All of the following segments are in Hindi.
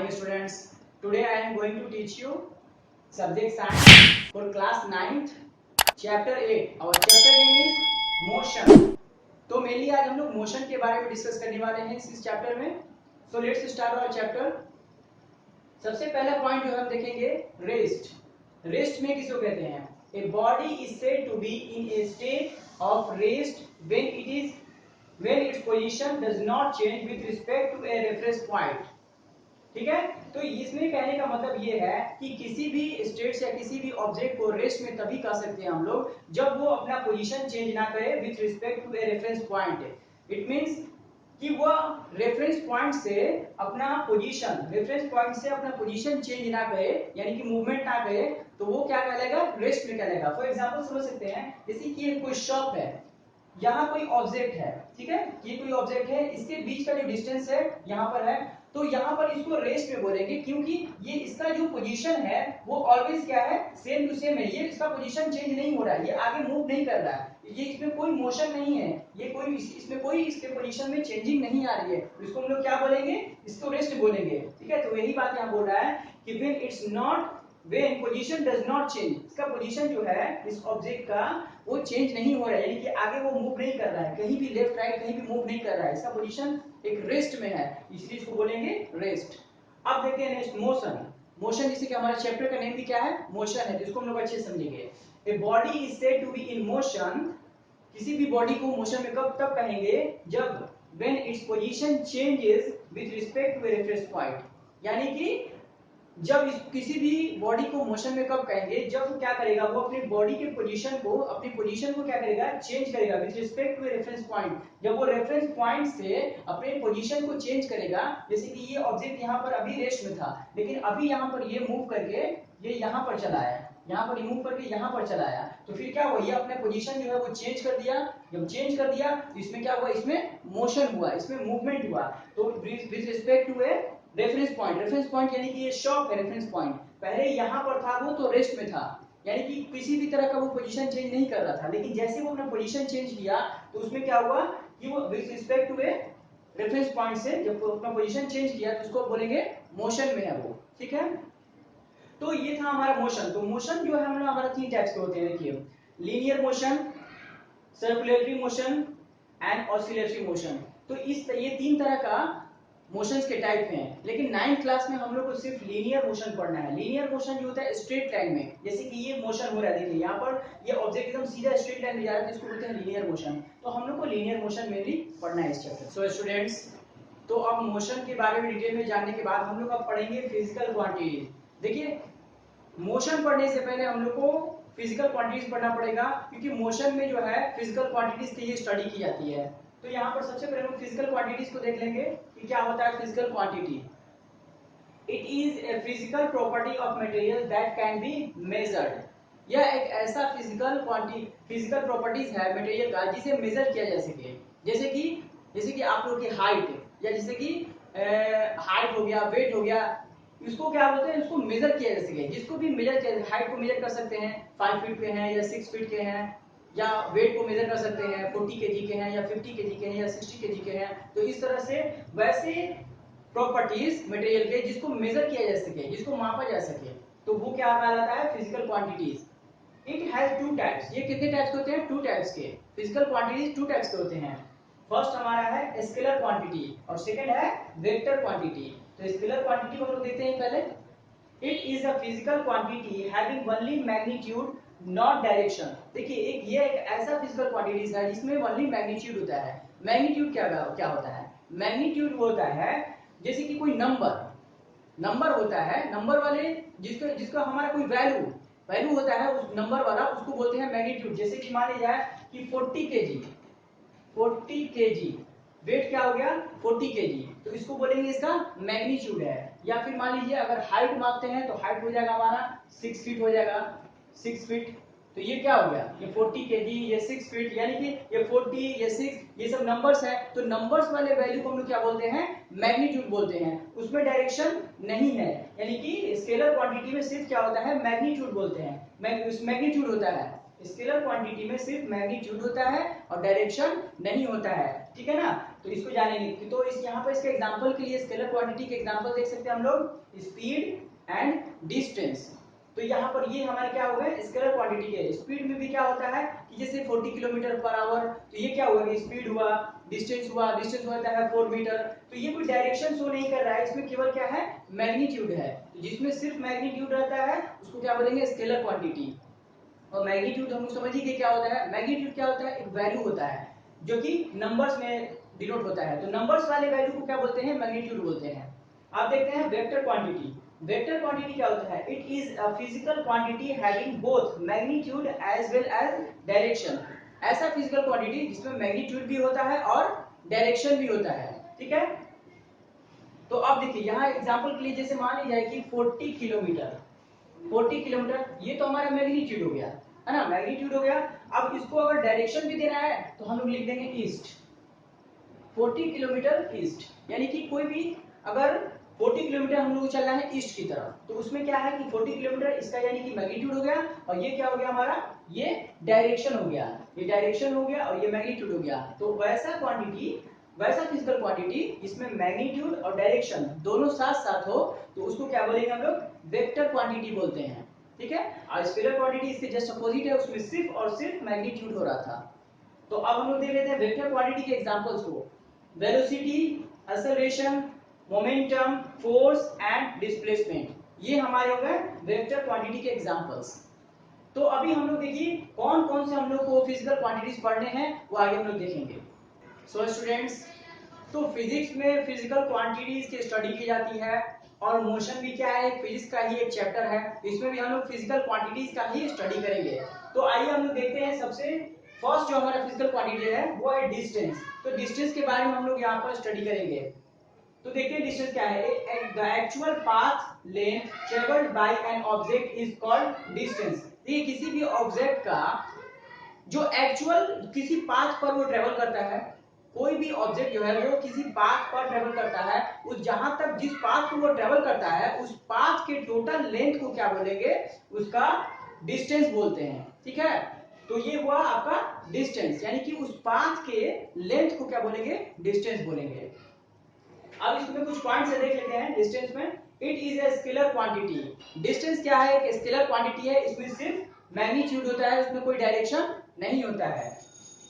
morning students. Today I am going to teach you subject science for class 9th chapter 8. Our chapter name is motion. तो मेनली आज हम लोग मोशन के बारे में डिस्कस करने वाले हैं इस चैप्टर में. So let's start our chapter. सबसे पहला पॉइंट जो हम देखेंगे रेस्ट. रेस्ट में किसको कहते हैं? A body is said to be in a state of rest when its position does not change with respect to a reference point. ठीक है, तो इसमें कहने का मतलब ये है कि किसी भी स्टेट या किसी भी ऑब्जेक्ट को रेस्ट में तभी कह सकते हैं हम लोग जब वो अपना पोजीशन चेंज ना करे with respect to a reference point. It means कि वो रेफरेंस पॉइंट से अपना पोजीशन चेंज ना करे, यानी कि मूवमेंट ना करे, तो वो क्या कहलाएगा? रेस्ट में कहलाएगा. फॉर एग्जांपल समझ सकते हैं, जैसे कि ये कोई शॉप है, यहाँ कोई ऑब्जेक्ट है, ठीक है, ये कोई ऑब्जेक्ट है, इसके बीच का जो डिस्टेंस है यहाँ पर है, तो यहाँ पर इसको रेस्ट में बोलेंगे क्योंकि ये इसका जो पोजीशन है वो ऑलवेज क्या है? सेम टू सेम है. ये इसका पोजीशन चेंज नहीं हो रहा है, ये आगे मूव नहीं कर रहा है, ये इसमें कोई मोशन नहीं है, ये कोई इसमें कोई इसके पोजीशन में चेंजिंग नहीं आ रही है, तो इसको हम लोग क्या बोलेंगे? इसको रेस्ट बोलेंगे. ठीक है, तो यही बात यहाँ बोल रहा है कि when position does not change, इसका पोजीशन जो है इस ऑब्जेक्ट का वो चेंज नहीं हो रहा है, यानी कि आगे वो मूव नहीं कर रहा है, कहीं भी लेफ्ट राइट कहीं भी मूव नहीं कर रहा है, इसका पोजीशन एक रेस्ट में है, इसलिए इसको बोलेंगे रेस्ट. अब देखते हैं नेक्स्ट मोशन. मोशन जैसे कि हमारे चैप्टर का नेम भी क्या है? मोशन है, जिसको हम लोग अच्छे से समझेंगे. A body is said to be in motion. किसी भी बॉडी को मोशन में कब तब कहेंगे? जब when its position changes with respect to a reference point. यानी कि जब किसी भी बॉडी को मोशन में कब कहेंगे? जब क्या करेगा? वो अपनी बॉडी के पोजीशन को क्या करेगा? चेंज करेगा with respect to a reference point. जब वो रेफरेंस पॉइंट से अपने पोजीशन को चेंज करेगा, जैसे कि ये ऑब्जेक्ट यहाँ पर अभी रेस्ट में था, लेकिन अभी यहाँ पर ये मूव करके ये यहाँ पर चला आया, यहाँ पर मूव करके यहाँ पर चला आया, तो फिर क्या हुआ? ये अपने पोजीशन जो है वो चेंज कर दिया. जब चेंज कर दिया तो इसमें क्या हुआ? इसमें मोशन हुआ, इसमें मूवमेंट हुआ. तो with respect to a reference point यानी कि ये शॉप है रेफरेंस पॉइंट, पहले यहाँ पर था वो तो रेस्ट में था, यानी कि किसी भी तरह का वो पोजीशन चेंज नहीं कर रहा था, लेकिन जैसे वो अपना पोजीशन चेंज किया तो उसमें क्या हुआ कि वो with respect to a reference point से जब वो अपना पोजीशन चेंज किया तो उसको बोलेंगे मोशन में है वो. ठीक है, तो ये था हमारा मोशन. तो मोशन जो है हम लोग हमारा 3 टाइप्स के होते हैं. देखिए, linear motion, circulatory motion and oscillatory motion. तो ये 3 तरह का मोशंस के टाइप हैं, लेकिन 9th क्लास में हम लोग को सिर्फ लीनियर मोशन पढ़ना है. लीनियर मोशन जो होता है स्ट्रेट लाइन में, जैसे कि ये मोशन हो रहा है, देखिए यहाँ पर ये ऑब्जेक्ट एकदम सीधा स्ट्रेट लाइन में जा रहा है, तो इसको बोलते हैं लीनियर मोशन. तो हम लोग को लीनियर मोशन मेनली पढ़ना है इस चैप्टर. सो स्टूडेंट्स, तो अब मोशन के बारे में डिटेल में जानने के बाद हम लोग अब पढ़ेंगे फिजिकल क्वांटिटीज. देखिए, मोशन पढ़ने से पहले हम लोग को फिजिकल क्वांटिटीज पढ़ना पड़ेगा, क्योंकि मोशन में जो है फिजिकल क्वांटिटीज की ये स्टडी की जाती है. तो यहाँ पर सबसे पहले हम फिजिकल क्वांटिटीज को देख लेंगे कि क्या होता है physical quantity. It is a physical property of material that can be measured. यह एक ऐसा फिजिकल प्रॉपर्टीज है मटेरियल का जिसे मेजर किया जा सके. जैसे कि आप लोग की हाइट, या जैसे कि हाइट हो गया, वेट हो गया, इसको क्या बोलते हैं? इसको मेजर किया जा सके. जिसको भी मेजर किया, हाइट को मेजर कर सकते हैं, 5 फीट के हैं या 6 फीट के हैं, या वेट को मेजर कर सकते हैं 40 केजी के हैं या 50 केजी के हैं या 60 केजी के हैं. तो इस तरह से वैसे प्रॉपर्टीज मटेरियल के जिसको मेजर किया जा सके, जिसको मापा जा सके, तो वो क्या कहलाता है? Physical quantities. It has 2 types. ये कितने टाइप्स के होते हैं? 2 टाइप्स के. फिजिकल क्वांटिटीज 2 टाइप्स के होते हैं. फर्स्ट हमारा है स्केलर क्वांटिटी और सेकंड है वेक्टर क्वांटिटी. तो स्केलर क्वांटिटी को हम लोग देखते हैं पहले. It is a physical quantity having only magnitude not direction. देखिए, एक ऐसा फिजिकल क्वांटिटीज है जिसमें ओनली मैग्नीट्यूड होता है. मैग्नीट्यूड क्या होता है? मैग्नीट्यूड होता है जैसे कि कोई नंबर होता है, नंबर वाले जिसका हमारा कोई वैल्यू होता है, उस नंबर वाला उसको बोलते हैं मैग्नीट्यूड. जैसे कि मान लीजिए कि 40 केजी वेट क्या हो गया? 40 केजी, तो इसको बोलेंगे इसका मैग्नीट्यूड है. या फिर मान लीजिए अगर हाइट मापते हैं तो हाइट हो जाएगा हमारा 6 फीट हो जाएगा, 6 फीट. तो ये क्या हो गया? ये 40 केजी, ये 6 फीट, यानी कि ये 40, ये 6, ये सब नंबर्स हैं. तो नंबर्स वाले वैल्यू को हम लोग क्या बोलते हैं? मैग्नीट्यूड बोलते हैं. उसमें डायरेक्शन नहीं है, यानी कि स्केलर क्वांटिटी में सिर्फ क्या होता है? मैग्नीट्यूड बोलते हैं. मैग्नीट्यूड होता है. स्केलर क्वांटिटी में सिर्फ मैग्नीट्यूड होता है और डायरेक्शन नहीं होता है, ठीक है ना। तो इसको जानेंगे। तो इस यहाँ पर इसके एग्जांपल के लिए स्केलर क्वांटिटी के एग्जांपल देख सकते हैं हम लोग, स्पीड एंड डिस्टेंस। तो यहाँ पर ये हमारे क्या हो गए स्केलर क्वांटिटी के। स्पीड में भी क्या होता है कि जैसे 40 किलोमीटर पर आवर, तो ये क्या हुआ कि स्पीड हुआ, डिस्टेंस हुआ, डिस्टेंस होता है 4 मीटर। तो ये कोई डायरेक्शन शो नहीं कर रहा है, इसमें केवल क्या है मैग्नीट्यूड है। तो जिसमें सिर्फ मैग्नीट्यूड रहता है उसको क्या बोलेंगे स्केलर क्वांटिटी। और मैग्नीट्यूड हम लोग समझिए कि क्या होता है, मैग्नीट्यूड क्या होता है, एक वैल्यू होता है जो कि नंबर्स में डिनोट होता है। तो नंबर्स वाले वैल्यू को क्या बोलते हैं, मैग्नीट्यूड बोलते हैं। आप देखते हैं वेक्टर क्वांटिटी। वेक्टर क्वांटिटी क्या होता है, it is a physical quantity having both magnitude as well as direction. ऐसा फिजिकल क्वांटिटी जिसमें मैग्नीट्यूड भी होता है और डायरेक्शन भी होता है, ठीक है। तो अब देखिए यहाँ एग्जांपल के लिए जैसे मान लीजिए कि 40 किलोमीटर, 40 किलोमीटर ये तो हमारा मैग्नीट्यूड हो गया, है ना, मैग्नीट्यूड हो गया। अब इसको अगर डायरेक्शन भी देना है तो हम लोग लिख देंगे ईस्ट, 40 किलोमीटर ईस्ट। यानी कि कोई भी अगर 40 किलोमीटर हम लोग को चलना है ईस्ट की तरफ, तो उसमें क्या है कि 40 किलोमीटर इसका यानी कि मैग्नीट्यूड हो गया, और ये क्या हो गया हमारा, ये डायरेक्शन हो गया, ये डायरेक्शन हो गया और ये मैग्नीट्यूड हो गया। तो वैसा क्वांटिटी, वैसा फिजिकल क्वांटिटी जिसमें मैग्नीट्यूड और डायरेक्शन दोनों साथ साथ हो, तो उसको क्या बोलेंगे हम लोग वेक्टर क्वांटिटी बोलते हैं, ठीक है। और स्केलर क्वांटिटी इसके जस्ट अपोजिट है, उसमें सिर्फ और सिर्फ मैग्नीट्यूड हो रहा था। तो अब हम लोग देख लेते हैं वेक्टर क्वांटिटी के एग्जांपल्स को। Velocity, acceleration, momentum, force and displacement, ये हमारे हो गए वेक्टर क्वांटिटी के एग्जांपल्स। तो अभी हम लोग देखिए कौन कौन से हम लोग को फिजिकल क्वांटिटीज पढ़ने हैं वो आगे हम लोग देखेंगे। सो स्टूडेंट्स, तो फिजिक्स में फिजिकल क्वांटिटीज की स्टडी की जाती है, और मोशन भी क्या है, फिजिक्स का ही एक चैप्टर है, इसमें भी हम लोग फिजिकल क्वांटिटीज का ही स्टडी करेंगे। तो आइए हम लोग देखते हैं सबसे फर्स्ट जो हमारा फिजिकल क्वांटिटी है वो है डिस्टेंस। तो डिस्टेंस के बारे में हम लोग यहाँ पर स्टडी करेंगे। तो देखिए डिस्टेंस क्या है, the actual path length travelled by an object is called distance. देखिए किसी भी ऑब्जेक्ट का जो एक्चुअल किसी पाथ पर वो ट्रेवल करता है, कोई भी ऑब्जेक्ट जो है वो किसी पाथ पर ट्रेवल करता है, उस जहां तक जिस पाथ को वो ट्रेवल करता है उस पाथ के टोटल लेंथ को क्या बोलेंगे, उसका डिस्टेंस बोलते हैं, ठीक है। तो ये हुआ आपका डिस्टेंस, यानी कि उस पाथ के लेंथ को क्या बोलेंगे, डिस्टेंस बोलेंगे। अब इसमें कुछ पॉइंट्स देख लेते हैं डिस्टेंस में। It is a scalar quantity. Distance क्या है, एक स्केलर क्वांटिटी है, इसमें सिर्फ मैग्नीट्यूड होता है, उसमें कोई डायरेक्शन नहीं होता है।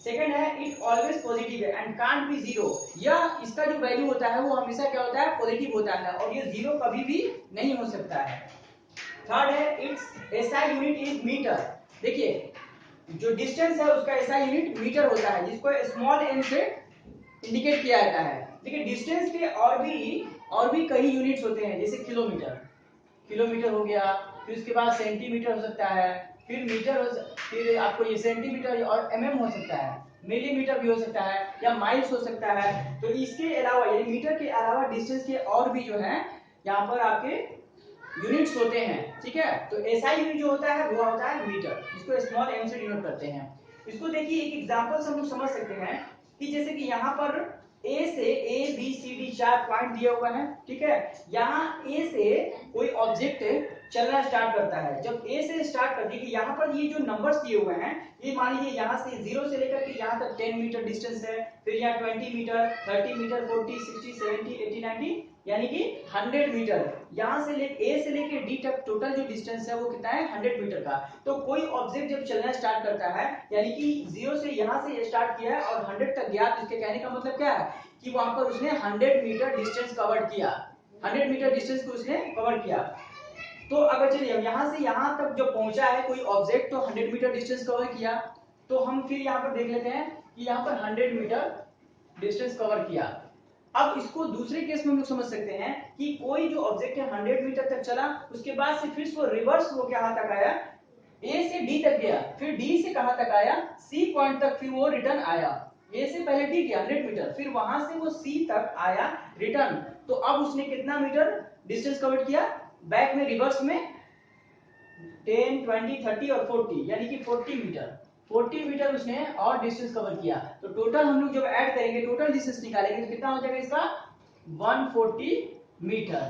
सेकंड है इट ऑलवेज पॉजिटिव है एंड कांट बी जीरो। यह इसका जो वैल्यू होता है वो हमेशा क्या होता है, पॉजिटिव होता है, और ये जीरो कभी भी नहीं हो सकता है। थर्ड है its SI unit is metre. देखिए जो डिस्टेंस है उसका एसआई यूनिट मीटर होता है, जिसको स्मॉल एम से इंडिकेट किया जाता है। देखिए डिस्टेंस के और भी कई यूनिट्स होते हैं, जैसे किलोमीटर, किलोमीटर हो गया, फिर उसके बाद सेंटीमीटर हो सकता है, फिर मीटर हो, फिर आपको ये सेंटीमीटर और एमएम हो सकता है, मिलीमीटर भी हो सकता है, या माइल्स हो सकता है। तो इसके अलावा यानी मीटर के अलावा डिस्टेंस के और भी जो है यहाँ पर आपके यूनिट्स होते हैं, ठीक है। तो एसआई यूनिट जो होता है वो होता है मीटर, जिसको स्मॉल एम से डिनोट करते हैं। इसको देखिए एक एग्जांपल से हम लोग समझ सकते हैं कि जैसे कि यहाँ पर ए से A B C D 4 point दिया हुआ है, ठीक है। यहाँ ए से कोई ऑब्जेक्ट चलना स्टार्ट करता है। जब ए से स्टार्ट करती है, यहाँ पर ये जो नंबर्स दिए हुए हैं, ये मान लीजिए यहाँ से 0 से लेकर के यहाँ तक 10 मीटर डिस्टेंस है, फिर यहाँ 20 मीटर, 30 मीटर, 40, 60, 70, 80, 90, यानी कि 100 मीटर। यहाँ से ए से लेकर डी तक टोटल जो डिस्टेंस है वो कितना है, 100 मीटर का। तो कोई ऑब्जेक्ट जब चलना स्टार्ट करता है, यानी कि 0 से यहाँ से स्टार्ट किया है और 100 तक गया, तो इसके कहने का मतलब क्या है कि वहां पर उसने 100 मीटर डिस्टेंस कवर किया, 100 मीटर डिस्टेंस को उसने कवर किया। तो अगर चलिए हम यहाँ से यहाँ तक जो पहुंचा है कोई ऑब्जेक्ट, तो 100 मीटर डिस्टेंस कवर किया। तो हम फिर यहाँ पर देख लेते हैं कि यहाँ पर 100 मीटर डिस्टेंस कवर किया। अब इसको दूसरे केस में हम लोग समझ सकते हैं कि कोई जो ऑब्जेक्ट है 100 मीटर तक चला, उसके बाद से फिर वो रिवर्स वो कहां तक आया, ए से डी तक गया, फिर डी से कहां तक आया, सी पॉइंट तक, फिर वो रिटर्न आया। ए से पहले डी गया 100 मीटर, फिर वहां से वो सी तक आया रिटर्न। तो अब उसने कितना मीटर डिस्टेंस कवर किया, बैक में रिवर्स में 10, 20, 30 और 40, यानी कि 40 मीटर, 40 मीटर उसने और डिस्टेंस कवर किया। तो टोटल हम लोग जब ऐड करेंगे, टोटल डिस्टेंस निकालेंगे, तो कितना हो जाएगा इसका 140 मीटर।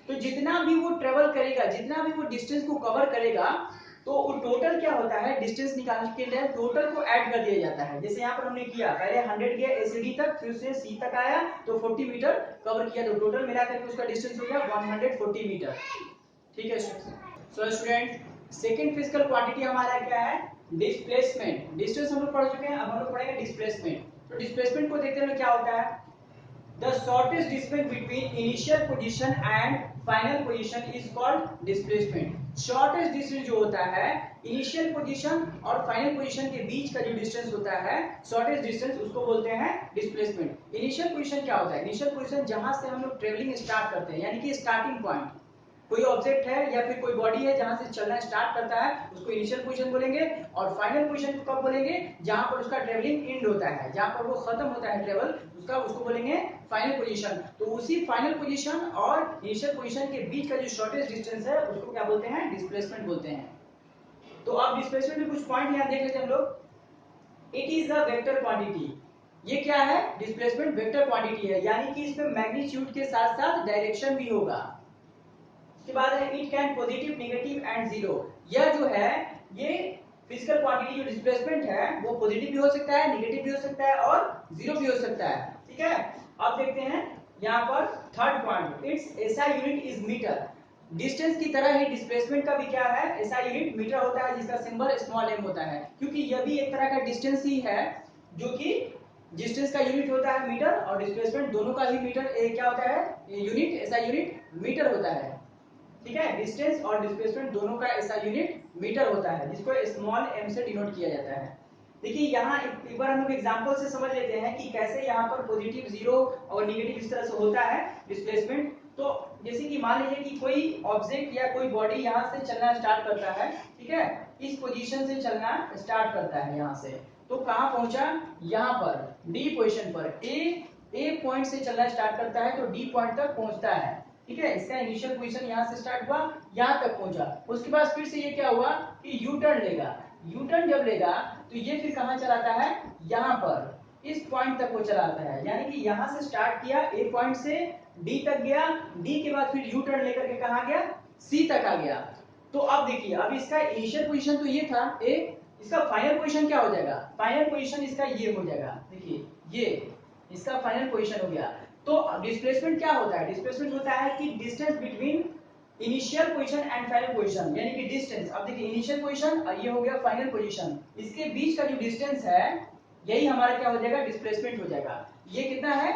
तो जितना भी वो ट्रेवल करेगा, जितना भी वो डिस्टेंस को कवर करेगा, तो टोटल क्या होता है, डिस्टेंस निकालने के लिए टोटल को ऐड कर दिया जाता है। जैसे यहाँ पर हमने किया, पहले 100 गया एसीडी तक, फिर से सी तक आया तो 40 मीटर कवर किया, तो टोटल मिला करके उसका डिस्टेंस हो गया 140 मीटर। ठीक है so student, second physical quantity हमारा क्या है, डिस्प्लेसमेंट। डिस्टेंस हम लोग पढ़ चुके हैं, अब हम लोग पढ़ेंगे डिस्प्लेसमेंट। तो डिस्प्लेसमेंट को देखते हैं क्या होता है, the shortest distance between initial position and final position is called displacement। shortest distance जो होता है initial position और final position के बीच का जो distance होता है, shortest distance, उसको बोलते हैं displacement। initial position क्या होता है, initial position जहां से हम लोग ट्रेवलिंग स्टार्ट करते हैं, यानी कि स्टार्टिंग पॉइंट, कोई ऑब्जेक्ट है या फिर कोई बॉडी है जहां से चलना स्टार्ट करता है, उसको इनिशियल पोजीशन बोलेंगे। और फाइनल पोजीशन को कब बोलेंगे, जहां पर उसका ट्रेवलिंग एंड होता है, जहां पर वो खत्म होता है ट्रेवल उसका, उसको बोलेंगे फाइनल पोजीशन। तो उसी फाइनल पोजीशन और इनिशियल पोजीशन के बीच का जो शॉर्टेस्ट डिस्टेंस है उसको क्या बोलते हैं, डिस्प्लेसमेंट बोलते हैं। तो अब डिस्प्लेसमेंट में कुछ पॉइंट यहां देख लेते हैं हम लोग। It is a vector quantity. ये क्या है, डिस्प्लेसमेंट वेक्टर क्वांटिटी है, यानी कि इसमें मैग्नीट्यूड के साथ साथ डायरेक्शन भी होगा। उसके बाद है it can positive, negative and zero. यह जो है, ये फिजिकल क्वांटिटी जो डिस्प्लेसमेंट है वो पॉजिटिव भी हो सकता है, नेगेटिव भी हो सकता है और जीरो भी हो सकता है। ठीक है, अब देखते हैं यहाँ पर third point, its SI unit is metre. Distance की तरह ही डिस्प्लेसमेंट का भी क्या है, एसआई यूनिट मीटर होता है, जिसका सिंबल स्मॉल एम होता है, क्योंकि यह भी एक तरह का डिस्टेंस ही है, जो कि डिस्टेंस का यूनिट होता है मीटर और डिस्प्लेसमेंट दोनों का ही मीटर क्या होता है, यूनिट, एसआई यूनिट मीटर होता है। ठीक है, डिस्टेंस और डिस्प्लेसमेंट दोनों का ऐसा यूनिट मीटर होता है, जिसको स्मॉल एम से डिनोट किया जाता है। देखिए यहाँ एक बार हम लोग एग्जांपल से समझ लेते हैं कि कैसे यहाँ पर पॉजिटिव, जीरो और नेगेटिव इस तरह से होता है डिस्प्लेसमेंट। तो जैसे कि मान लीजिए कि कोई ऑब्जेक्ट या कोई बॉडी यहाँ से चलना स्टार्ट करता है, ठीक है, इस पोजीशन से चलना स्टार्ट करता है यहाँ से, तो कहाँ पहुंचा, यहाँ पर डी पोजीशन पर, ए पॉइंट से चलना स्टार्ट करता है तो डी पॉइंट तक पहुंचता है। ठीक है, इसका इनिशियल पोजीशन यहाँ से स्टार्ट हुआ, यहाँ तक पहुंचा, उसके बाद फिर से ये क्या हुआ कि यू टर्न लेगा। यू टर्न जब लेगा तो ये फिर कहाँ चलाता है, यहाँ पर इस पॉइंट तक वो चलाता है, यानी कि यहाँ से स्टार्ट किया ए पॉइंट से डी तक गया, डी के बाद फिर यू टर्न लेकर के कहाँ गया, सी तक आ गया। तो अब देखिए, अब इसका इनिशियल पोजीशन तो ये था ए, इसका फाइनल पोजीशन क्या हो जाएगा, फाइनल पोजीशन इसका ये हो जाएगा। देखिए ये इसका फाइनल पोजीशन हो गया। तो डिस्प्लेसमेंट क्या होता है, डिस्प्लेसमेंट होता है कि distance between initial position and final position, यानी कि डिस्टेंस, अब देखिए इनिशियल पोजीशन और ये हो गया फाइनल पोजीशन, इसके बीच का जो डिस्टेंस है यही हमारा क्या हो जाएगा, डिस्प्लेसमेंट हो जाएगा। ये कितना है,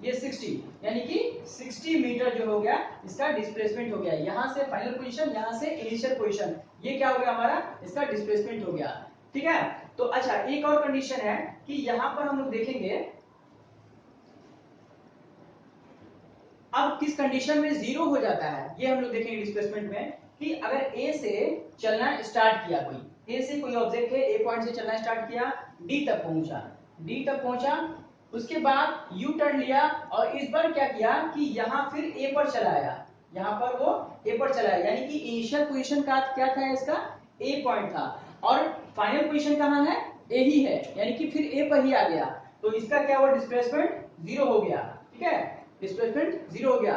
ये 60, यानी कि 60 मीटर जो हो गया इसका डिस्प्लेसमेंट हो गया, यहाँ से फाइनल पोजीशन, यहाँ से इनिशियल पोजीशन, ये क्या हो गया हमारा, इसका डिस्प्लेसमेंट हो गया। ठीक है, तो अच्छा एक और कंडीशन है कि यहाँ पर हम लोग देखेंगे अब किस कंडीशन में जीरो हो जाता है, ये हम लोग देखेंगे डिस्प्लेसमेंट में, कि अगर ए से चलना स्टार्ट किया, कोई ए से कोई ऑब्जेक्ट है, ए पॉइंट से चलना स्टार्ट किया, डी तक पहुंचा, डी तक पहुंचा, उसके बाद यू टर्न लिया और इस बार क्या किया कि यहाँ फिर ए पर चलाया, यहाँ पर वो ए पर चलाया, यानी कि इनिशियल पोजीशन का क्या था इसका, ए पॉइंट था, और फाइनल पोजीशन कहाँ है, ए ही है, यानी कि फिर ए पर ही आ गया, तो इसका क्या हुआ, डिस्प्लेसमेंट जीरो हो गया। ठीक है, डिस्प्लेसमेंट जीरो हो गया।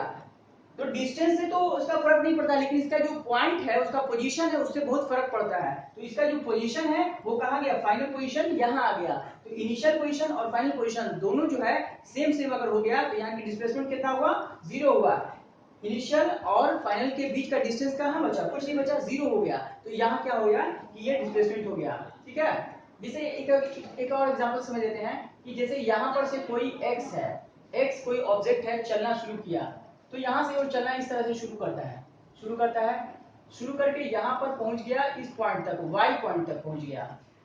तो डिस्टेंस से तो उसका फर्क नहीं पड़ता, लेकिन इसका जो पॉइंट है, उसका पोजीशन है, उससे बहुत फर्क पड़ता है। तो इसका जो पोजीशन है वो कहाँ गया, फाइनल पोजीशन यहाँ आ गया। तो इनिशियल पोजीशन और फाइनल पोजीशन दोनों जो है सेम अगर हो गया तो यहाँ की डिस्प्लेसमेंट कितना हुआ, जीरो हुआ। इनिशियल और फाइनल के बीच का डिस्टेंस कहाँ बचा, कुछ नहीं बचा, जीरो हो गया। तो यहाँ क्या हो गया कि ये डिस्प्लेसमेंट हो गया। ठीक है, जैसे एक और एग्जांपल समझ लेते हैं कि जैसे यहाँ पर से कोई एक्स है, एक्स कोई ऑब्जेक्ट है, चलना शुरू किया, तो यहाँ से वो चलना इस तरह से शुरू करता है, शुरू करके यहाँ पर पहुंच गया, इस पॉइंट तक, वाई पॉइंट तक पहुंच गया।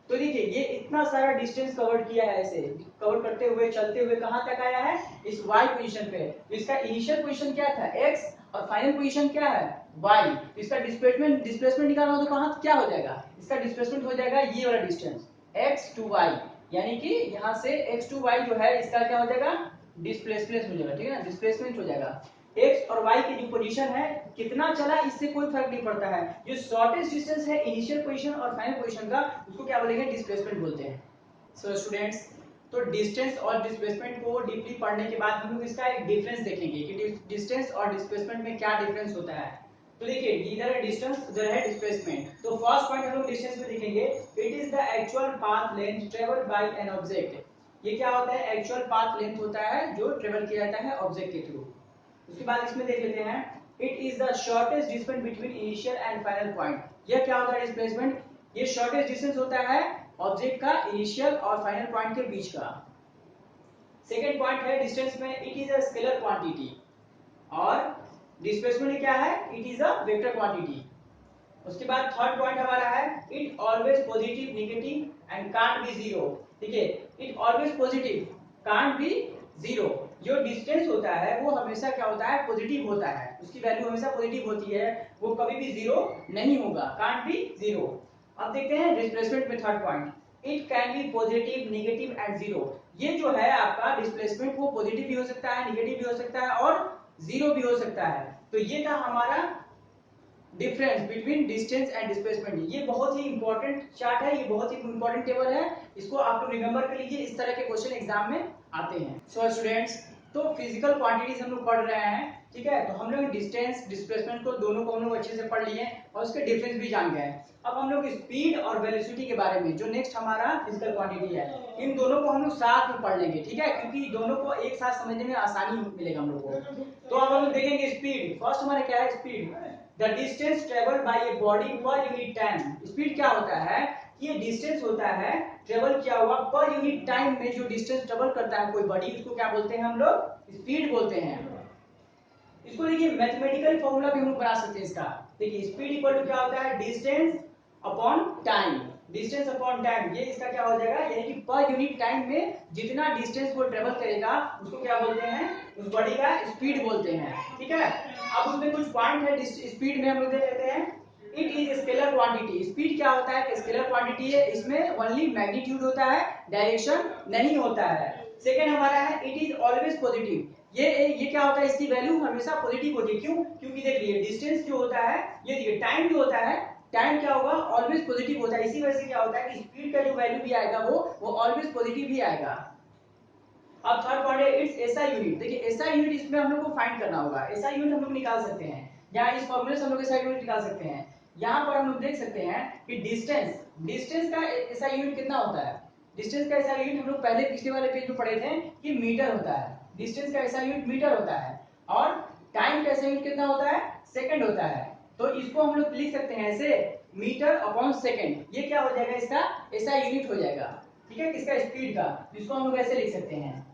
तो देखिए ये इतना सारा डिस्टेंस कवर किया है, ऐसे कवर करते हुए चलते हुए कहाँ तक आया है, इस वाई पोजीशन पे। तो इसका इनिशियल पोजीशन क्या था, एक्स, और फाइनल पोजीशन क्या है, वाई। तो इसका डिस्प्लेसमेंट निकालना हो तो कहाँ क्या हो जाएगा, इसका डिस्प्लेसमेंट हो जाएगा ये वाला डिस्टेंस, एक्स टू वाई, यानी कि यहाँ से एक्स टू वाई जो है इसका क्या हो जाएगा, डिस्प्लेसमेंट हो जाएगा। ठीक है ना, डिस्प्लेसमेंट हो जाएगा। एक्स और वाई की जो पोजीशन है, कितना चला इससे कोई फर्क नहीं पड़ता है, जो शॉर्टेस्ट डिस्टेंस है इनिशियल पोजीशन और फाइनल पोजीशन का, उसको क्या बोलेंगे, डिस्प्लेसमेंट बोलते हैं। सो स्टूडेंट्स, तो डिस्टेंस और डिस्प्लेसमेंट को डीपली पढ़ने के बाद हम लोग इसका एक डिफरेंस देखेंगे कि डिस्टेंस और डिस्प्लेसमेंट में क्या डिफरेंस होता है। तो देखिए इधर है डिस्टेंस, उधर है डिस्प्लेसमेंट। तो फर्स्ट पॉइंट हम लोग डिस्टेंस पे देखेंगे, it is the actual path length travelled by an object. ये क्या होता है, एक्चुअल पाथ लेंथ होता है जो ट्रेवल किया जाता है ऑब्जेक्ट के थ्रू। उसके बाद इसमें देख लेते हैं, it is the shortest distance between initial and final point. यह क्या होता है डिस्प्लेसमेंट, ये शॉर्टेस्ट डिस्टेंस होता है ऑब्जेक्ट का इनिशियल और फाइनल पॉइंट के बीच का। सेकंड पॉइंट है डिस्टेंस में, it is a scalar quantity, और डिस्प्लेसमेंट क्या है, it is a vector quantity. उसके बाद थर्ड पॉइंट हमारा है, it always positive negative and can't be zero. ठीक है, it always positive can't be zero. जो डिस्टेंस होता है वो हमेशा क्या होता है, पॉजिटिव होता है, उसकी वैल्यू हमेशा पॉजिटिव होती है, वो कभी भी जीरो नहीं होगा, कांट बी जीरो। अब देखते हैं डिस्प्लेसमेंट में third point, it can be positive negative and zero. ये जो है आपका डिस्प्लेसमेंट वो पॉजिटिव भी हो सकता है, नेगेटिव भी हो सकता है और जीरो भी हो सकता है। तो ये था हमारा difference between distance and displacement. ये बहुत ही इंपॉर्टेंट चार्ट है, ये बहुत ही इंपॉर्टेंट टेबल है, इसको आप लोग रिमेंबर कर लीजिए, इस तरह के क्वेश्चन एग्जाम में आते हैं। सो स्टूडेंट्स, तो फिजिकल क्वांटिटीज हम लोग पढ़ रहे हैं, ठीक है। तो हम लोग डिस्टेंस डिस्प्लेसमेंट को दोनों को हम लोग अच्छे से पढ़ लिए और उसके डिफरेंस भी जान गए। अब हम लोग स्पीड और वेलोसिटी के बारे में, जो नेक्स्ट हमारा फिजिकल क्वांटिटी है, इन दोनों को हम लोग साथ में पढ़ लेंगे, ठीक है, क्योंकि दोनों को एक साथ समझने में आसानी मिलेगा हम लोग को। तो अब हम लोग देखेंगे स्पीड। फर्स्ट हमारा क्या है, speed, the distance travelled by a body per unit time. Speed क्या होता है, ये डिस्टेंस होता है ट्रेवल किया हुआ पर यूनिट टाइम में, जो डिस्टेंस ट्रेवल करता है कोई बॉडी, उसको क्या बोलते हैं हम लोग, स्पीड बोलते हैं। इसको देखिए मैथमेटिकल फॉर्मूला भी हम लोग बना सकते हैं इसका। देखिए स्पीड इक्वल टू क्या होता है, distance upon time. Distance upon time, ये इसका क्या हो जाएगा, यानी कि पर यूनिट टाइम में जितना डिस्टेंस वो ट्रेवल करेगा उसको क्या बोलते हैं, उस बॉडी का स्पीड बोलते हैं, ठीक है। अब उसमें कुछ पॉइंट है स्पीड में, हम लोग देख लेते हैं। It is scalar quantity. Speed क्या होता है, स्केलर क्वांटिटी है, इसमें ओनली मैग्नीट्यूड होता है, डायरेक्शन नहीं होता है। सेकंड हमारा है, इट इज ऑलवेज पॉजिटिव। ये क्या होता है, इसकी वैल्यू हमेशा पॉजिटिव होती है। क्यों, क्योंकि देखिए डिस्टेंस जो होता है, ये देखिए टाइम जो होता है, टाइम क्या होगा, ऑलवेज पॉजिटिव होता है। इसी वजह से क्या होता है कि स्पीड का जो वैल्यू भी आएगा वो ऑलवेज पॉजिटिव ही आएगा। अब थर्ड पॉइंट है, इट्स एसआई यूनिट। देखिए एसआई यूनिट इसमें हम लोग को फाइंड करना होगा। एसआई यूनिट हम लोग निकाल सकते हैं, या इस फॉर्मूले से हम लोग एसआई यूनिट निकाल सकते हैं। यहाँ पर हम लोग देख सकते हैं कि डिस्टेंस का एसआई यूनिट कितना होता है। डिस्टेंस का एसआई यूनिट हम लोग पहले पिछले वाले पेज में पढ़े थे कि मीटर होता है। डिस्टेंस का एसआई यूनिट मीटर होता है, और टाइम का एसआई यूनिट कितना होता है, सेकंड होता है। तो इसको हम लोग लिख सकते हैं ऐसे, मीटर अपॉन सेकंड। ये क्या हो जाएगा, इसका एसआई यूनिट हो जाएगा, ठीक है, किसका, स्पीड का। इसको हम लोग ऐसे लिख सकते हैं,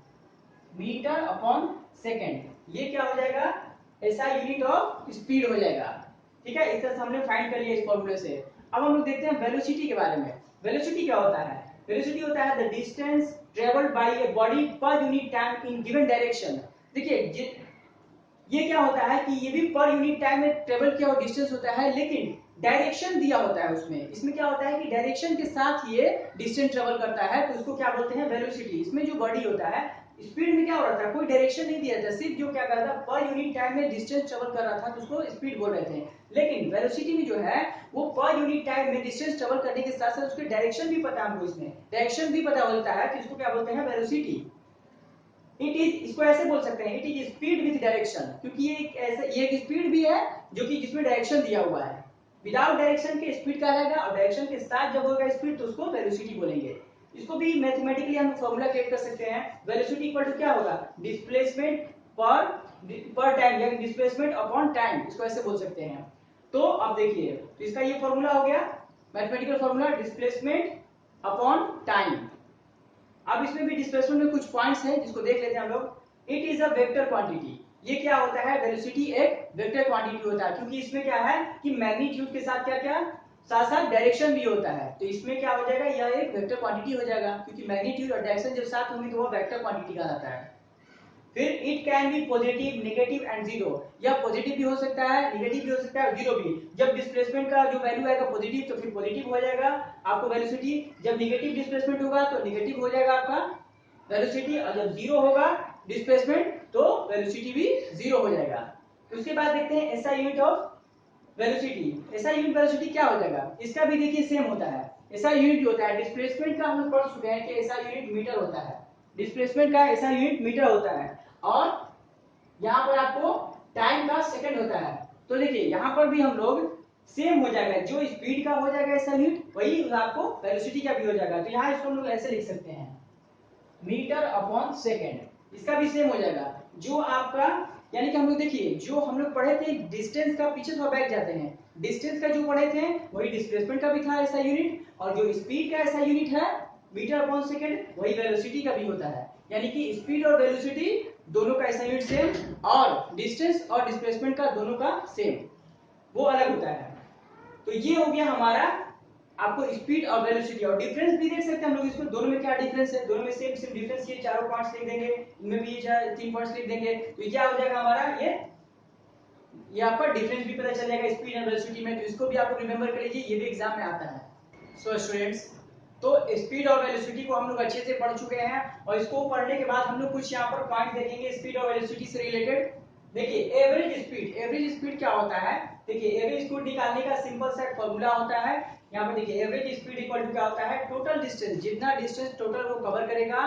मीटर अपॉन सेकंड। ये क्या हो जाएगा, एसआई यूनिट ऑफ स्पीड हो जाएगा, ठीक है। इस तरह से हमने फाइंड कर लिया इस फॉर्मूले से। अब हम लोग देखते हैं वेलोसिटी के बारे में। वेलोसिटी क्या होता है, वेलोसिटी होता है the distance travelled by a body per unit time in given direction. देखिए ये क्या होता है कि ये भी पर यूनिट टाइम में ट्रेवल किया हुआ डिस्टेंस होता है, लेकिन डायरेक्शन दिया होता है उसमें। इसमें क्या होता है कि डायरेक्शन के साथ ये डिस्टेंस ट्रेवल करता है, तो इसको क्या बोलते हैं, वेलोसिटी। इसमें जो बॉडी होता है, स्पीड में क्या हो रहा था, कोई डायरेक्शन नहीं दिया था, सिर्फ जो क्या कर रहा था, पर यूनिट टाइम में डिस्टेंस ट्रेवल कर रहा था, तो उसको स्पीड बोल रहे थे। लेकिन वेलोसिटी में जो है वो पर यूनिट टाइम में डिस्टेंस ट्रेवल करने के साथ साथ उसके डायरेक्शन भी पता हमको, इसमें डायरेक्शन भी पता होता है, तो इसको क्या बोलते हैं, वेलोसिटी। इट इज, इसको ऐसे बोल सकते हैं, it is speed with direction, क्योंकि ये एक ऐसे, ये एक स्पीड भी है जो कि जिसमें डायरेक्शन दिया हुआ है। विदाउट डायरेक्शन के स्पीड का रहेगा, और डायरेक्शन के साथ जब होगा स्पीड तो उसको वेलोसिटी बोलेंगे। इसको भी मैथमेटिकली हम फॉर्मूला क्रिएट कर सकते हैं। वेलोसिटी इक्वल टू क्या होगा, डिस्प्लेसमेंट पर टाइम, या डिस्प्लेसमेंट अपॉन टाइम, इसको ऐसे बोल सकते हैं। तो अब देखिए, तो इसका ये फॉर्मूला हो गया mathematical formula, displacement upon time. अब इसमें भी डिस्प्लेसमेंट में कुछ पॉइंट्स हैं जिसको देख लेते हैं हम लोग। It is a vector quantity. ये क्या होता है, वेलोसिटी एक वेक्टर क्वांटिटी होता है, क्योंकि इसमें क्या है कि मैग्नीट्यूड के साथ क्या क्या साथ साथ डायरेक्शन भी होता है। तो इसमें क्या हो जाएगा, यह एक वेक्टर क्वांटिटी हो जाएगा, क्योंकि मैग्नीट्यूड और डायरेक्शन जब साथ होंगे तो वो वेक्टर क्वांटिटी कहलाता है। फिर it can be positive negative and zero. यह पॉजिटिव भी हो सकता है, नेगेटिव भी हो सकता है, जीरो भी। जब डिस्प्लेसमेंट का जो वैल्यू आएगा पॉजिटिव, तो फिर पॉजिटिव हो जाएगा आपको वेलोसिटी। जब नेगेटिव डिस्प्लेसमेंट होगा तो नेगेटिव हो जाएगा आपका वेलोसिटी, और जब जीरो होगा डिस्प्लेसमेंट तो वेलोसिटी भी जीरो हो जाएगा। उसके बाद देखते हैं SI unit of velocity. SI unit velocity क्या हो जाएगा, इसका भी देखिए सेम होता है। एसआई यूनिट होता है डिस्प्लेसमेंट का, हम पढ़ चुके हैं कि एसआई यूनिट मीटर होता है। डिस्प्लेसमेंट का एसआई यूनिट मीटर होता है, और यहाँ पर आपको टाइम का सेकंड होता है। तो देखिए यहाँ पर भी हम लोग सेम हो जाएगा, जो स्पीड का हो जाएगा SI यूनिट वही आपको वेलोसिटी का भी हो जाएगा। तो यहाँ इसको हम लोग ऐसे लिख सकते हैं मीटर अपॉन सेकेंड, इसका भी सेम हो जाएगा। जो आपका यानी कि हम लोग देखिए जो हम लोग पढ़े थे डिस्टेंस का, पीछे थोड़ा बैक जाते हैं, डिस्टेंस का जो पढ़े थे वही डिस्प्लेसमेंट का भी था SI यूनिट, और जो स्पीड का SI यूनिट है मीटर अपॉन सेकेंड वही वेलोसिटी का भी होता है। यानी कि स्पीड और वेलोसिटी दोनों का SI यूनिट सेम, और डिस्टेंस और डिस्प्लेसमेंट का दोनों का सेम, वो अलग होता है। तो ये हो गया हमारा आपको स्पीड और वेलोसिटी। और डिफरेंस भी देख सकते हैं हम लोग इसको, दोनों में क्या डिफरेंस है, दोनों में सेम सेम डिफरेंस, ये चारों पॉइंट्स लिख देंगे, इनमें भी ये 3 पॉइंट्स लिख देंगे, तो क्या हो जाएगा हमारा ये आपका डिफरेंस भी पता चल जाएगा स्पीड और वेलोसिटी में। तो इसको भी आपको रिमेंबर कर लीजिए, ये भी एग्जाम में आता है। सो स्टूडेंट्स, तो स्पीड और वेलोसिटी को हम लोग अच्छे से पढ़ चुके हैं, और इसको पढ़ने के बाद हम लोग कुछ यहाँ पर पॉइंट देखेंगे स्पीड और वेलोसिटी से रिलेटेड। देखिए एवरेज स्पीड, एवरेज स्पीड क्या होता है, देखिए एवरेज स्पीड निकालने का सिंपल सा फॉर्मूला होता है। यहाँ पर देखिए एवरेज स्पीड इक्वल टू क्या होता है, टोटल डिस्टेंस, जितना डिस्टेंस टोटल वो कवर करेगा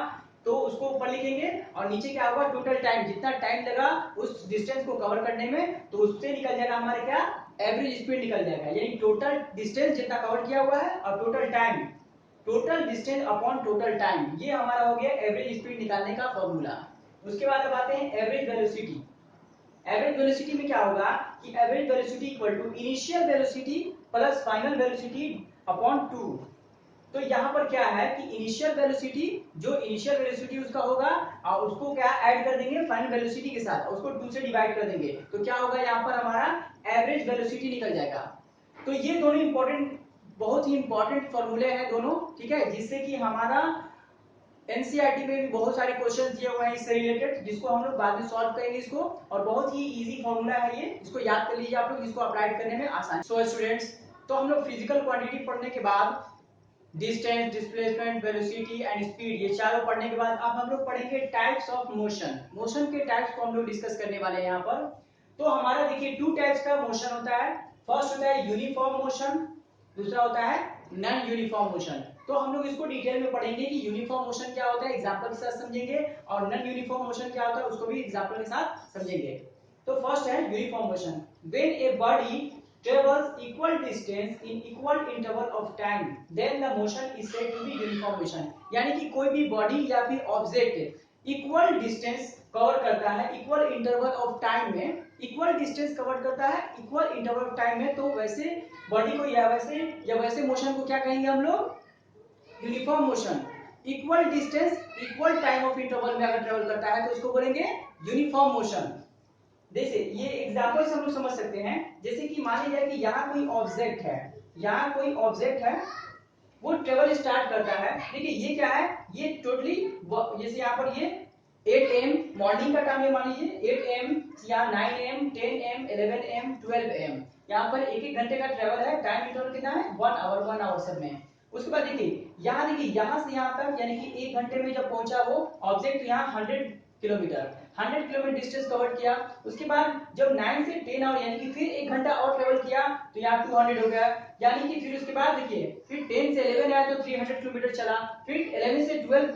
तो उसको ऊपर लिखेंगे, और नीचे क्या होगा टोटल टाइम, जितना टाइम लगा उस डिस्टेंस को कवर करने में, तो उससे निकल जाएगा हमारे क्या एवरेज स्पीड निकल जाएगा। यानी टोटल डिस्टेंस जितना कवर किया हुआ है और total time, total distance upon total time, ये हमारा हो गया एवरेज स्पीड निकालने का फॉर्मूला। उसके बाद अब आते हैं एवरेज वेलोसिटी। एवरेज वेलोसिटी में क्या होगा कि average velocity equal to initial velocity plus final velocity upon 2। तो यहाँ पर क्या है कि इनिशियल वेलोसिटी, जो इनिशियल वेलोसिटी उसका होगा और उसको क्या ऐड कर देंगे फाइनल वेलोसिटी के साथ, उसको 2 से डिवाइड कर देंगे, तो क्या होगा यहाँ पर हमारा एवरेज वेलोसिटी निकल जाएगा। तो ये दोनों इंपॉर्टेंट, बहुत ही इंपॉर्टेंट फॉर्मूले हैं दोनों, ठीक है, जिससे कि हमारा एनसीईआरटी में भी बहुत सारे क्वेश्चंस दिए हुए हैं इससे रिलेटेड, जिसको हम लोग बाद में सॉल्व करेंगे इसको, और बहुत ही इजी फॉर्मूला है ये, इसको याद कर लीजिए आप लोग, इसको अप्लाई करने में आसान। सो स्टूडेंट्स, तो हम लोग फिजिकल क्वांटिटी पढ़ने के बाद distance, displacement, velocity and speed, ये चारों पढ़ने के बाद अब हम लोग पढ़ेंगे टाइप्स ऑफ मोशन। मोशन के टाइप्स को हम लोग डिस्कस करने वाले हैं यहाँ पर। तो हमारा देखिए 2 टाइप्स का मोशन होता है। फर्स्ट होता है यूनिफॉर्म मोशन, दूसरा होता है नॉन यूनिफॉर्म मोशन। तो हम लोग इसको डिटेल में पढ़ेंगे कि यूनिफॉर्म मोशन क्या होता है, एग्जांपल के साथ समझेंगे, और नॉन यूनिफॉर्म मोशन क्या होता है उसको भी एग्जांपल के साथ समझेंगे। तो फर्स्ट है uniform motion. When a body travels equal distance in equal interval of time, then the motion is said to be uniform motion। यानी कि कोई भी बॉडी या फिर ऑब्जेक्ट इक्वल डिस्टेंस कवर करता है इक्वल इंटरवल ऑफ टाइम में, इक्वल डिस्टेंस कवर करता है इक्वल इंटरवल ऑफ टाइम में, तो वैसे बॉडी को या वैसे मोशन को क्या कहेंगे हम लोग, uniform motion. Equal distance equal time of interval में अगर ट्रेवल करता है तो उसको बोलेंगे यूनिफॉर्म मोशन। जैसे ये एग्जांपल से हम लोग समझ सकते हैं, जैसे कि मान लीजिए कि यहाँ कोई ऑब्जेक्ट है, यहाँ कोई ऑब्जेक्ट है, वो ट्रेवल स्टार्ट करता है। देखिए ये क्या है, ये टोटली जैसे यहाँ पर ये 8 AM मॉर्निंग का टाइम है, मान लीजिए 8 AM या 9 AM 10 AM 11 AM 12 AM, यहाँ पर एक घंटे का ट्रेवल है, टाइम इंटरवल कितना है 1 आवर सब में। उसके बाद देखिए यहाँ से यहाँ तक, यानी कि 1 घंटे में जब पहुंचा वो ऑब्जेक्ट यहाँ 100 किलोमीटर डिस्टेंस कवर किया। उसके बाद जब 9 से 10 आवर यानी कि फिर 1 घंटा और ट्रेवल किया तो यहाँ 200 हो गया, यानी कि फिर उसके बाद देखिए फिर 10 से 11 आया तो 300 किलोमीटर चला, फिर 11 से 12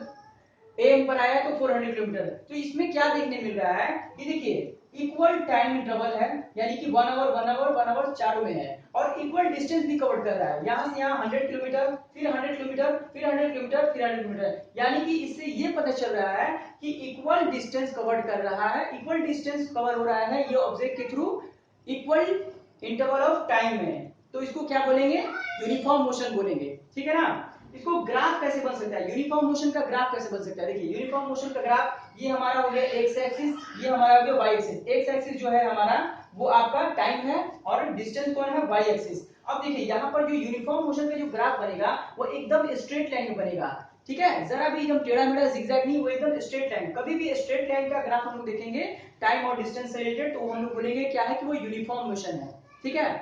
AM पर आया तो 400 किलोमीटर। तो इसमें क्या देखने मिल रहा है कि देखिए इक्वल टाइम इंटरवल है, यानी कि 1 आवर चारों में है, और इक्वल डिस्टेंस भी कवर कर रहा है, यहाँ से यहाँ 100 किलोमीटर, फिर 100 किलोमीटर, फिर 100 किलोमीटर, फिर 100 किलोमीटर, यानी कि इससे ये पता चल रहा है कि इक्वल डिस्टेंस कवर कर रहा है, इक्वल डिस्टेंस कवर हो रहा है ये ऑब्जेक्ट के through equal interval of time में। तो इसको क्या बोलेंगे, यूनिफॉर्म मोशन बोलेंगे, ठीक है ना। इसको ग्राफ कैसे बन सकता है, यूनिफॉर्म मोशन का ग्राफ कैसे बन सकता है, देखिए यूनिफॉर्म मोशन का ग्राफ ये हमारा हो गया एक्स एक्सिस, ये हमारा हो गया वाई एक्सिस। एक्स एक्सिस जो है हमारा वो आपका टाइम है, और डिस्टेंस कौन है वाई एक्सिस। अब देखिए यहाँ पर जो यूनिफॉर्म मोशन का जो ग्राफ बनेगा वो एकदम स्ट्रेट लाइन में बनेगा, ठीक है, जरा भी एकदम टेढ़ा मेढ़ा जिगजैग नहीं, वो एकदम स्ट्रेट लाइन। कभी भी स्ट्रेट लाइन का ग्राफ हम लोग देखेंगे टाइम और डिस्टेंस से रिलेटेड तो हम लोग बोलेंगे क्या है कि वो यूनिफॉर्म मोशन है, ठीक है।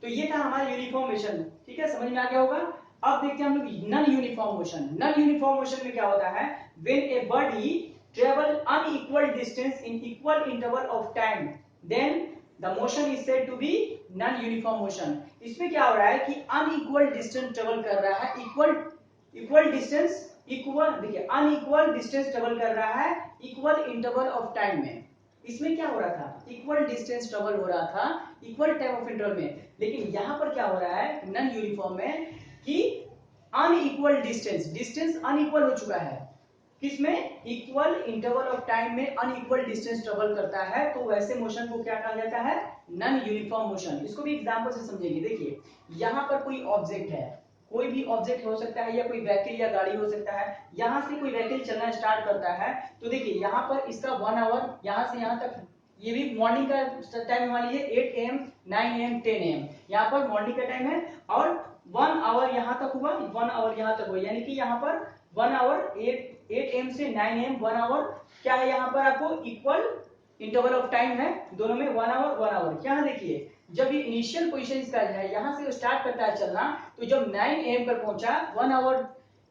तो ये था हमारा यूनिफॉर्म मोशन, ठीक है, समझ में आ गया होगा। अब देखते हैं हम लोग non uniform motion. Non uniform motion में क्या होता है, when a body travel unequal distance in equal interval of time, then the motion is said to be non uniform motion. इसमें क्या हो रहा है कि अनइक्वल डिस्टेंस ट्रेवल कर रहा है, इक्वल डिस्टेंस इक्वल, देखिए अनइक्वल डिस्टेंस ट्रेवल कर रहा है इक्वल इंटरवल ऑफ टाइम में। इसमें क्या हो रहा था, इक्वल डिस्टेंस ट्रेवल हो रहा था इक्वल टाइम ऑफ इंटरवल में। लेकिन यहाँ पर क्या हो रहा है नॉन यूनिफॉर्म में कि अनइक्वल डिस्टेंस, डिस्टेंस अनइक्वल हो चुका है। किसमें, इक्वल इंटरवल ऑफ टाइम में अनइक्वल डिस्टेंस ट्रेवल करता है, तो वैसे मोशन को क्या कहा जाता है, नॉन यूनिफॉर्म मोशन। इसको भी एग्जांपल से समझेंगे। देखिए यहाँ पर कोई ऑब्जेक्ट है, कोई भी ऑब्जेक्ट हो सकता है या कोई व्हीकल या गाड़ी हो सकता है। यहाँ से कोई व्हीकल चलना स्टार्ट करता है तो देखिए यहाँ पर इसका 1 आवर यहाँ से यहाँ तक, ये भी मॉर्निंग का टाइम वाली है 8 AM 9 AM 10 AM, यहाँ पर मॉर्निंग का टाइम है। और 1 आवर यहाँ तक हुआ, 1 आवर यहाँ तक हुआ, यानी कि यहाँ पर 1 आवर 8 AM से 9 AM 1 आवर क्या है, यहाँ पर आपको इक्वल इंटरवल ऑफ टाइम है दोनों में, 1 आवर। क्या देखिए जब ये इनिशियल पोजीशन इसका है, यहाँ से स्टार्ट करता है चलना, तो जब 9 AM पर पहुंचा 1 आवर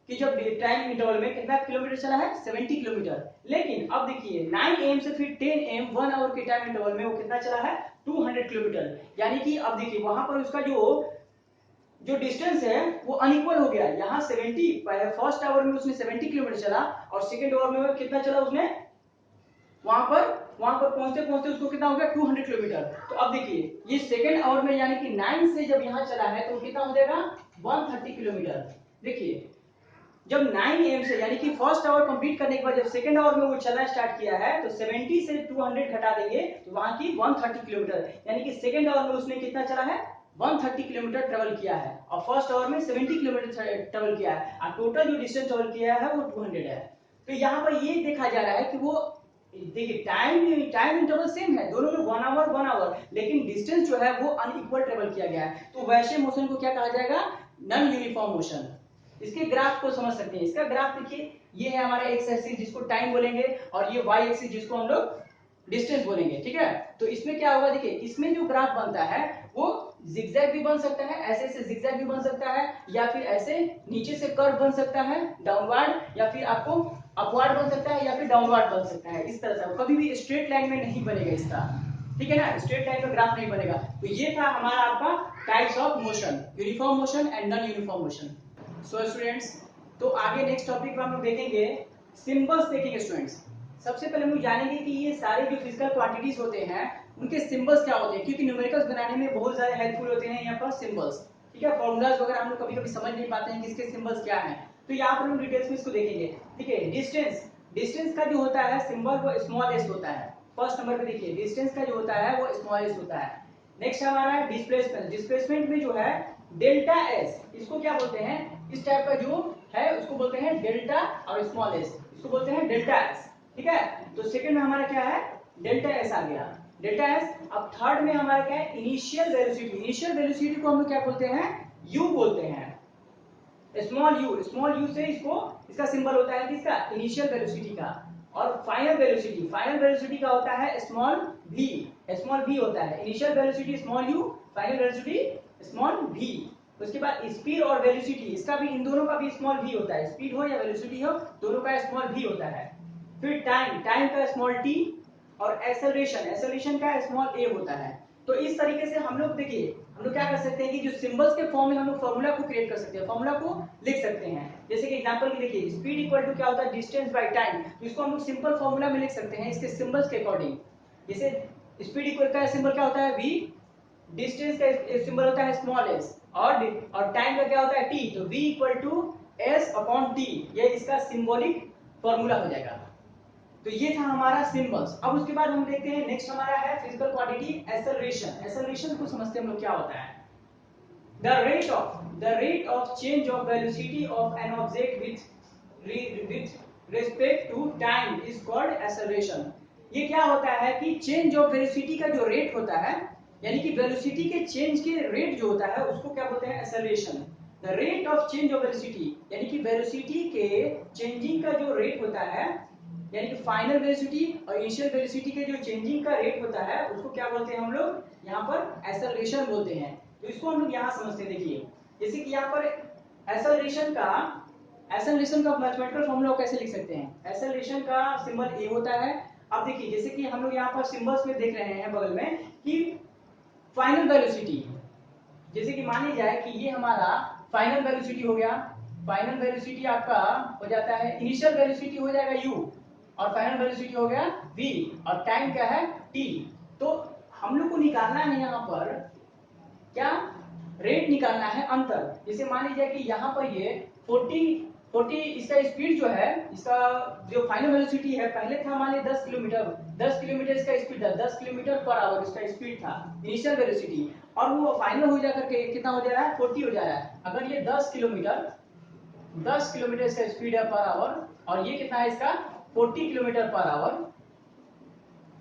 कि जब टाइम इंटरवल में कितना किलोमीटर चला है, 70 किलोमीटर। लेकिन अब देखिए 9 AM से फिर 10 AM 1 आवर के टाइम इंटरवल में वो कितना चला है, 200 किलोमीटर। यानी कि अब देखिए वहां पर उसका जो डिस्टेंस है वो अनइक्वल हो गया। यहाँ 70, फर्स्ट आवर में उसने 70 किलोमीटर चला और सेकेंड आवर में कितना चला उसने, वहां पर पहुंचते पहुंचते उसको कितना हो गया, 200 किलोमीटर। तो अब देखिए ये सेकेंड आवर में यानी कि 9 से जब यहाँ चला है तो कितना हो जाएगा, 130 किलोमीटर। देखिए जब 9 AM से यानी कि फर्स्ट आवर कंप्लीट करने के बाद जब सेकंड आवर में वो चलना स्टार्ट किया है तो 70 से 200 घटा देंगे तो वहां की 130 किलोमीटर, यानी कि सेकंड आवर में उसने कितना चला है, 130 किलोमीटर ट्रेवल किया है और फर्स्ट आवर में 70 किलोमीटर ट्रेवल किया है और टोटल जो डिस्टेंस ट्रेवल किया है वो 200 है। तो यहाँ पर ये देखा जा रहा है कि वो देखिए टाइम इंटरवल सेम है दोनों में, 1 आवर, लेकिन डिस्टेंस जो है वो अनइक्वल ट्रेवल किया गया है। तो वैसे मोशन को क्या कहा जाएगा, नॉन यूनिफॉर्म मोशन। इसके ग्राफ को समझ सकते हैं। इसका ग्राफ देखिए ये है हमारा एक्स एक्सिस जिसको टाइम बोलेंगे और ये वाई एक्सिस जिसको हम लोग डिस्टेंस बोलेंगे, ठीक है। तो इसमें क्या होगा, देखिए इसमें जो ग्राफ बनता है वो जिगजैग भी बन सकता है, ऐसे से जिगजैग भी बन सकता है, या फिर ऐसे नीचे से कर्व बन सकता है डाउनवर्ड, या फिर आपको अपवर्ड बन सकता है, या फिर डाउनवर्ड बन सकता है। इस तरह से कभी भी स्ट्रेट लाइन में नहीं बनेगा इसका, ठीक है ना, स्ट्रेट लाइन में ग्राफ नहीं बनेगा। तो ये था हमारा आपका types of motion, uniform motion and non uniform motion. So students, तो आगे नेक्स्ट टॉपिक में हम लोग देखेंगे सिंबल्स देखेंगे स्टूडेंट्स। सबसे पहले हम लोग जानेंगे कि ये सारे जो फिजिकल क्वांटिटीज होते हैं उनके सिंबल्स क्या होते हैं, क्योंकि न्यूमेरिकल्स बनाने में बहुत ज्यादा हेल्पफुल होते हैं यहाँ पर सिंबल्स, ठीक है। फॉर्मूलाज वगैरह हम लोग कभी कभी समझ नहीं पाते हैं कि इसके सिंबल्स क्या हैं, तो यहाँ पर हम डिटेल्स में इसको देखेंगे, ठीक है। डिस्टेंस का जो होता है सिंबल वो स्मॉल एस होता है। फर्स्ट नंबर पे देखिए डिस्टेंस का जो होता है वो स्मॉल एस होता है। नेक्स्ट हमारा है डिस्प्लेसमेंट। डिस्प्लेसमेंट में जो है डेल्टा एस, इसको क्या बोलते हैं, इस टाइप का जो है उसको बोलते हैं डेल्टा, और स्मॉल एस इसको बोलते हैं डेल्टा एस, ठीक है। तो सेकंड में हमारा क्या है, डेल्टा एस आ गया, डेल्टा एस। अब थर्ड में हमारा क्या है, इनिशियल वेलोसिटी। इनिशियल वेलोसिटी को हम लोग क्या बोलते हैं, यू बोलते हैं, स्मॉल यू। स्मॉल यू से इसका सिंबल होता है किसका, इनिशियल वेलोसिटी का। और फाइनल वेलोसिटी का होता है स्मॉल वी, स्मॉल वी होता है। Initial velocity small u, final velocity small v. उसके बाद स्पीड और वेलोसिटी, इसका भी, इन दोनों का भी स्मॉल वी होता है, स्पीड हो या वेलोसिटी हो दोनों का स्मॉल वी होता है। फिर टाइम का स्मॉल टी, और एक्सेलरेशन का स्मॉल ए होता है। तो इस तरीके से हम लोग देखिए हम लोग क्या कर सकते हैं कि जो सिंबल्स के फॉर्म में हम लोग फॉर्मूला को क्रिएट कर सकते हैं, फॉर्मूला को लिख सकते हैं। जैसे कि एग्जांपल की देखिए स्पीड इक्वल टू क्या होता है, डिस्टेंस बाय टाइम। तो इसको हम लोग सिंपल फॉर्मूला में लिख सकते हैं इसके सिंबल्स के अकॉर्डिंग। जैसे स्पीड इक्वल का सिंबल क्या होता है, v, डिस्टेंस का सिंबल होता है स्मॉल s, और टाइम का क्या होता है, t। तो v equal to s upon t, ये इसका सिंबॉलिक फॉर्मूला हो जाएगा। तो ये था हमारा सिंबल्स। अब उसके बाद हम देखते हैं नेक्स्ट हमारा है फिजिकल क्वांटिटी एक्सेलरेशन। एक्सेलरेशन को समझते हैं हम लोग क्या होता है, the rate of change of velocity of an object with respect to time is called acceleration। ये क्या होता है कि चेंज ऑफ वेलोसिटी का जो रेट होता है, यानी कि वेलोसिटी के चेंज के रेट जो होता है उसको क्या बोलते हैं, acceleration. The rate of change of velocity, यानी कि वेलोसिटी के चेंजिंग का जो रेट होता है, यानी कि फाइनल वेलोसिटी और इनिशियल वेलोसिटी के जो चेंजिंग का रेट होता है उसको क्या बोलते हैं हम लोग यहाँ पर एक्सेलरेशन बोलते हैं। तो इसको हम लोग यहाँ समझते हैं। देखिए जैसे कि यहाँ पर एक्सेलरेशन का मैथमेटिकल फॉर्मूला कैसे लिख सकते हैं, एक्सेलरेशन का सिंबल ए होता है। अब देखिए जैसे कि हम लोग यहाँ पर सिंबल्स में देख रहे हैं बगल में कि फाइनल वेलोसिटी, जैसे कि मान ली जाए कि ये हमारा फाइनल वेलोसिटी हो गया। फाइनल वेलोसिटी आपका हो जाता है, इनिशियल वेलोसिटी हो जाएगा u, और फाइनल वेलोसिटी हो गया v और टाइम क्या है t। तो हम लोग को निकालना है यहाँ पर क्या, रेट निकालना है अंतर। जैसे मान लीजिए कि यहाँ पर ये 40 इसका स्पीड जो है, इसका जो फाइनल वेलोसिटी है, पहले था मान लीजिए 10 किलोमीटर इसका स्पीड था, 10 किलोमीटर पर आवर इसका स्पीड था इनिशियल वेलोसिटी, और वो फाइनल हो जाकर के कितना हो जा रहा है 40 हो जा रहा है। अगर ये 10 किलोमीटर इसका स्पीड है पर आवर, और ये कितना है इसका 40 किलोमीटर पर आवर,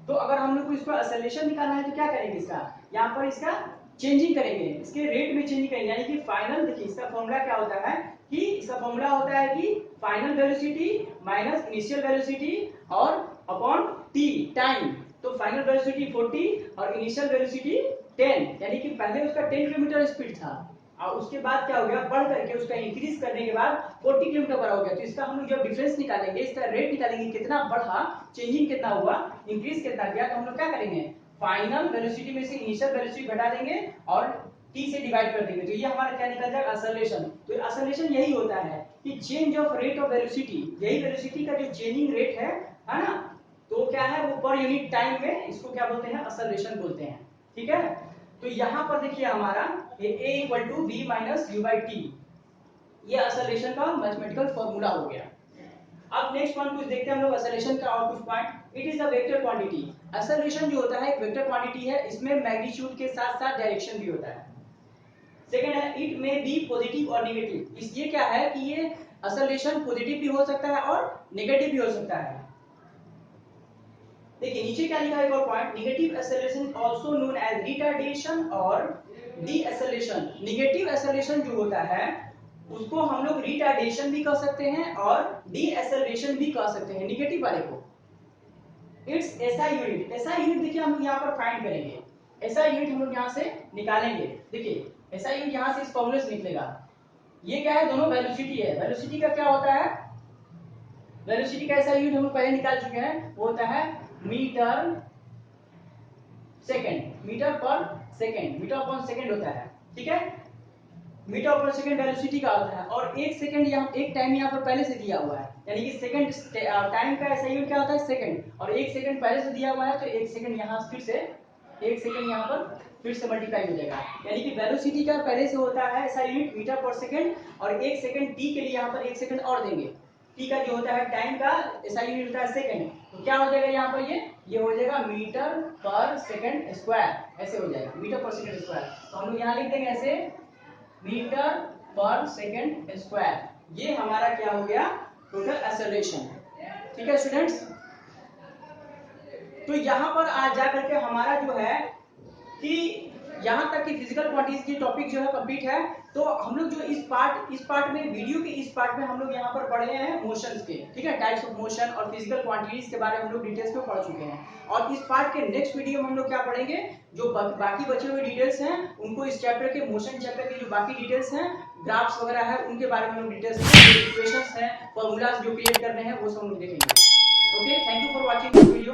तो अगर हम लोग को इसको एक्सेलरेशन निकालना है तो क्या करेंगे, इसका यहाँ पर इसका चेंजिंग करेंगे, इसके रेट में चेंजिंग करेंगे। यानी कि फाइनल, देखिए इसका फॉर्मूला क्या होता है कि इसका फॉर्मूला होता है कि final velocity minus initial velocity और अपॉन टी टाइम। तो फाइनल वेलोसिटी 40 और इनिशियल वेलोसिटी 10, यानी कि पहले उसका 10 किलोमीटर स्पीड था और उसके बाद क्या हो गया, बढ़ करके उसका इंक्रीज करने के बाद 40 किलोमीटर पर हो गया। तो इसका हम लोग जब डिफरेंस निकालेंगे, इसका रेट निकालेंगे, कितना बढ़ा, चेंजिंग कितना हुआ, इंक्रीज कितना गया, तो हम लोग क्या करेंगे, फाइनल वेलोसिटी में से इनिशियल वेलोसिटी घटा देंगे और t से डिवाइड कर देंगे। तो ये हमारा क्या निकल जाएगा, एक्सेलरेशन। तो एक्सेलरेशन यही होता है कि change of rate of velocity, यही वेलोसिटी का जो चेंजिंग रेट है ना, तो क्या है वो पर यूनिट टाइम में, इसको क्या बोलते हैं, एक्सेलरेशन बोलते हैं। ठीक है, तो यहाँ पर देखिए हमारा a equal to v minus u by t, ये एक्सेलरेशन का मैथमेटिकल फॉर्मूला हो गया। अब नेक्स्ट पॉइंट कुछ देखते हैं हम लोग एक्सेलरेशन का और कुछ point. It is the vector quantity. Acceleration जो होता है एक वेक्टर क्वांटिटी है, इसमें मैग्नीट्यूड के साथ साथ डायरेक्शन भी होता है। सेकंड है इट मे बी पॉजिटिव और नेगेटिव। ये क्या है कि ये एक्सेलरेशन पॉजिटिव भी हो सकता है और नेगेटिव भी हो सकता है। देखिए नीचे क्या लिखा है एक और point, negative acceleration also known as retardation और डी एक्सेलरेशन। नेगेटिव एक्सेलरेशन जो होता है उसको हम लोग रिटार्डेशन भी कह सकते हैं और डी एक्सेलरेशन भी कह सकते हैं, नेगेटिव वाले को। It's SI unit, SI unit देखिए हम लोग यहाँ पर फाइंड करेंगे, एसआई यूनिट हम लोग यहाँ से निकालेंगे। देखिए एसआई यूनिट यहाँ से इस फॉर्मूले से निकलेगा। ये क्या है, दोनों वेलोसिटी है। वेलोसिटी का क्या होता है, वेलोसिटी का एसआई यूनिट हम लोग पहले निकाल चुके हैं, वो होता है मीटर सेकंड, मीटर पर सेकंड, मीटर पर सेकंड होता है। ठीक है, मीटर पर सेकंड वेलोसिटी का होता है, और एक सेकंड यहाँ, एक टाइम यहाँ पर पहले से दिया हुआ है, यानी कि सेकंड टाइम का ऐसा यूनिट क्या होता है सेकंड, और एक सेकंड पहले से दिया हुआ है, तो एक सेकंड यहाँ फिर से, एक सेकंड यहाँ पर फिर से मल्टीप्लाई हो जाएगा। यानी कि वेलोसिटी का पहले से होता है ऐसा यूनिट मीटर पर सेकंड, और एक सेकंड टी के लिए यहाँ पर एक सेकंड और देंगे। टी का जो होता है टाइम का ऐसा यूनिट होता है सेकंड, तो क्या हो जाएगा यहाँ पर, ये हो जाएगा मीटर पर सेकंड स्क्वायर, ऐसे हो जाएगा मीटर पर सेकंड स्क्वायर। तो हम लोग यहाँ लिख देंगे ऐसे मीटर पर सेकंड स्क्वायर। ये हमारा क्या हो गया, टोटल एक्सेलरेशन। ठीक है स्टूडेंट्स, तो यहाँ पर आज जा करके हमारा जो है कि यहाँ तक की फिजिकल क्वांटिटीज की टॉपिक जो है कंप्लीट है। तो हम लोग जो इस पार्ट में, वीडियो के इस पार्ट में हम लोग यहाँ पर पढ़े हैं मोशंस के, ठीक है, टाइप्स ऑफ मोशन और फिजिकल क्वांटिटीज के बारे में हम लोग डिटेल्स में पढ़ चुके हैं। और इस पार्ट के नेक्स्ट वीडियो में हम लोग क्या पढ़ेंगे, जो बाकी बचे हुए डिटेल्स हैं उनको, इस चैप्टर के मोशन चैप्टर के जो बाकी डिटेल्स हैं, ग्राफ्स वगैरह है, उनके बारे में हम लोग डिटेल्स में, इक्वेशंस हैं, फॉर्मूलाज जो क्रिएट करने हैं, वो सब हम लोग देखेंगे। Okay, thank you for watching this video.